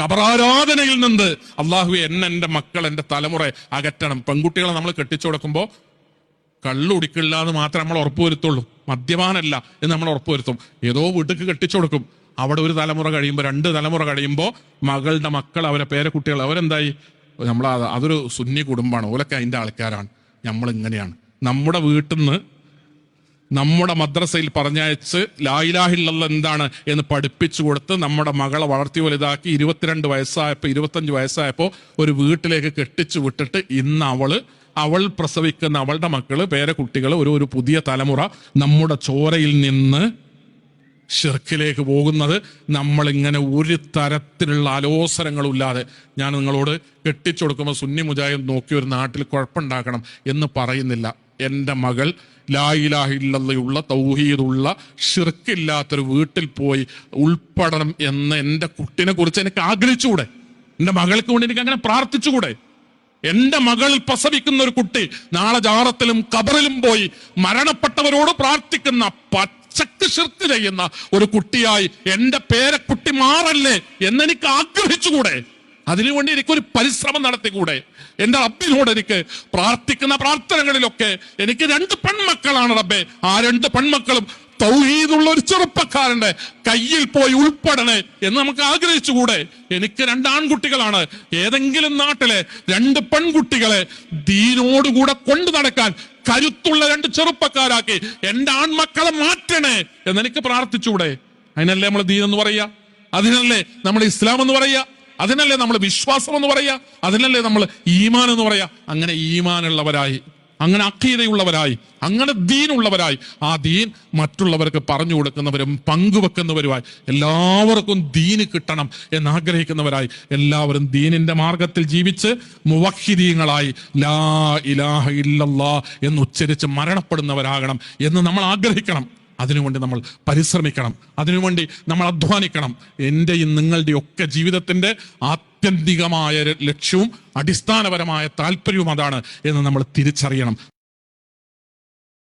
കബറാരാധനയിൽ നിന്ന് അള്ളാഹു എന്റെ മക്കൾ, എന്റെ തലമുറ അകറ്റണം. പെൺകുട്ടികളെ നമ്മൾ കെട്ടിച്ചു കൊടുക്കുമ്പോൾ കള്ളുടിക്കില്ല എന്ന് മാത്രമേ നമ്മൾ ഉറപ്പുവരുത്തുള്ളൂ, മദ്യപാനല്ല എന്ന് നമ്മൾ ഉറപ്പുവരുത്തും. ഏതോ വീട്ടിലേക്ക് കെട്ടിച്ചു കൊടുക്കും. അവിടെ ഒരു തലമുറ കഴിയുമ്പോൾ, 2 തലമുറ കഴിയുമ്പോൾ മകളുടെ മക്കൾ, അവരെ പേരക്കുട്ടികൾ, അവരെന്തായി? അതൊരു സുന്നി കുടുംബമാണ്, ഓലൊക്കെ അതിൻ്റെ ആൾക്കാരാണ്. നമ്മളിങ്ങനെയാണ്. നമ്മുടെ വീട്ടിൽ നിന്ന് നമ്മുടെ മദ്രസയിൽ പറഞ്ഞയച്ച് ലാ ഇലാഹ ഇല്ലല്ലാഹ് എന്താണ് എന്ന് പഠിപ്പിച്ചു കൊടുത്ത് നമ്മുടെ മകളെ വളർത്തി വലുതാക്കി 22 വയസ്സായപ്പോൾ 25 വയസ്സായപ്പോൾ ഒരു വീട്ടിലേക്ക് കെട്ടിച്ചു വിട്ടിട്ട് ഇന്ന് അവൾ പ്രസവിക്കുന്ന അവളുടെ മക്കള്, പേരക്കുട്ടികൾ, ഒരു പുതിയ തലമുറ നമ്മുടെ ചോരയിൽ നിന്ന് ഷിർക്കിലേക്ക് പോകുന്നത് നമ്മളിങ്ങനെ ഒരു തരത്തിലുള്ള അലോസരങ്ങളില്ലാതെ. ഞാൻ നിങ്ങളോട് കെട്ടിച്ചു കൊടുക്കുമ്പോൾ സുന്നി മുജാഹിദ് നോക്കി ഒരു നാട്ടിൽ കുഴപ്പമുണ്ടാക്കണം എന്ന് പറയുന്നില്ല. എൻ്റെ മകൾ ലാ ഇലാഹ ഇല്ലല്ലാഹുള്ള തൗഹീദുള്ള ഷിർക്കില്ലാത്തൊരു വീട്ടിൽ പോയി ഉൾപ്പെടണം എന്ന് എൻ്റെ കുട്ടിനെ കുറിച്ച് എനിക്ക് ആഗ്രഹിച്ചുകൂടെ? എൻ്റെ മകൾക്ക് വേണ്ടി എനിക്ക് അങ്ങനെ പ്രാർത്ഥിച്ചുകൂടെ? എൻ്റെ മകൾ പ്രസവിക്കുന്ന ഒരു കുട്ടി നാളെ ജാറത്തിലും ഖബറിലും പോയി മരണപ്പെട്ടവരോട് പ്രാർത്ഥിക്കുന്ന, പച്ചക്ക് ഷിർക്ക് ചെയ്യുന്ന ഒരു കുട്ടിയായി എൻ്റെ പേരക്കുട്ടി മാറല്ലേ എന്നെനിക്ക് ആഗ്രഹിച്ചുകൂടെ? അതിനുവേണ്ടി എനിക്കൊരു പരിശ്രമം നടത്തിക്കൂടെ? എൻ്റെ റബ്ബിനോട് എനിക്ക് പ്രാർത്ഥിക്കുന്ന പ്രാർത്ഥനകളിലൊക്കെ എനിക്ക് 2 പെൺമക്കളാണ് റബ്ബേ. ആ 2 പെൺമക്കളും തൗഹീദുള്ള ഒരു ചെറുപ്പക്കാരന്റെ കയ്യിൽ പോയി ഉൾപ്പെടണേ എന്ന് നമുക്ക് ആഗ്രഹിച്ചുകൂടെ? എനിക്ക് 2 ആൺകുട്ടികളാണ്. ഏതെങ്കിലും നാട്ടിലെ 2 പെൺകുട്ടികളെ ദീനോടുകൂടെ കൊണ്ടു നടക്കാൻ കരുത്തുള്ള 2 ചെറുപ്പക്കാരാക്കി എൻ്റെ ആൺമക്കളെ മാറ്റണേ എന്നെനിക്ക് പ്രാർത്ഥിച്ചുകൂടെ? അതിനല്ലേ നമ്മൾ ദീൻ എന്ന് പറയാ, അതിനല്ലേ നമ്മൾ ഇസ്ലാം എന്ന് പറയാ, അതിനല്ലേ നമ്മൾ വിശ്വാസം എന്ന് പറയാ, അതിനല്ലേ നമ്മൾ ഈമാൻ എന്ന് പറയാ. അങ്ങനെ ഈമാനുള്ളവരായി, അങ്ങനെ അഖീദയുള്ളവരായി, അങ്ങനെ ദീനുള്ളവരായി, ആ ദീൻ മറ്റുള്ളവർക്ക് പറഞ്ഞു കൊടുക്കുന്നവരും പങ്കുവെക്കുന്നവരുമായി, എല്ലാവർക്കും ദീന് കിട്ടണം എന്നാഗ്രഹിക്കുന്നവരായി, എല്ലാവരും ദീനിന്റെ മാർഗത്തിൽ ജീവിച്ച് മുവഹിദീങ്ങളായി ലാ ഇലാഹ ഇല്ലല്ലാഹ് എന്ന് ഉച്ചരിച്ച് മരണപ്പെടുന്നവരാകണം എന്ന് നമ്മൾ ആഗ്രഹിക്കണം. അതിനുവേണ്ടി നമ്മൾ പരിശ്രമിക്കണം, അതിനുവേണ്ടി നമ്മൾ അധ്വാനിക്കണം. എൻ്റെയും നിങ്ങളുടെയൊക്കെ ജീവിതത്തിൻ്റെ ആത്യന്തികമായ ലക്ഷ്യവും അടിസ്ഥാനപരമായ താല്പര്യവും അതാണ് എന്ന് നമ്മൾ തിരിച്ചറിയണം.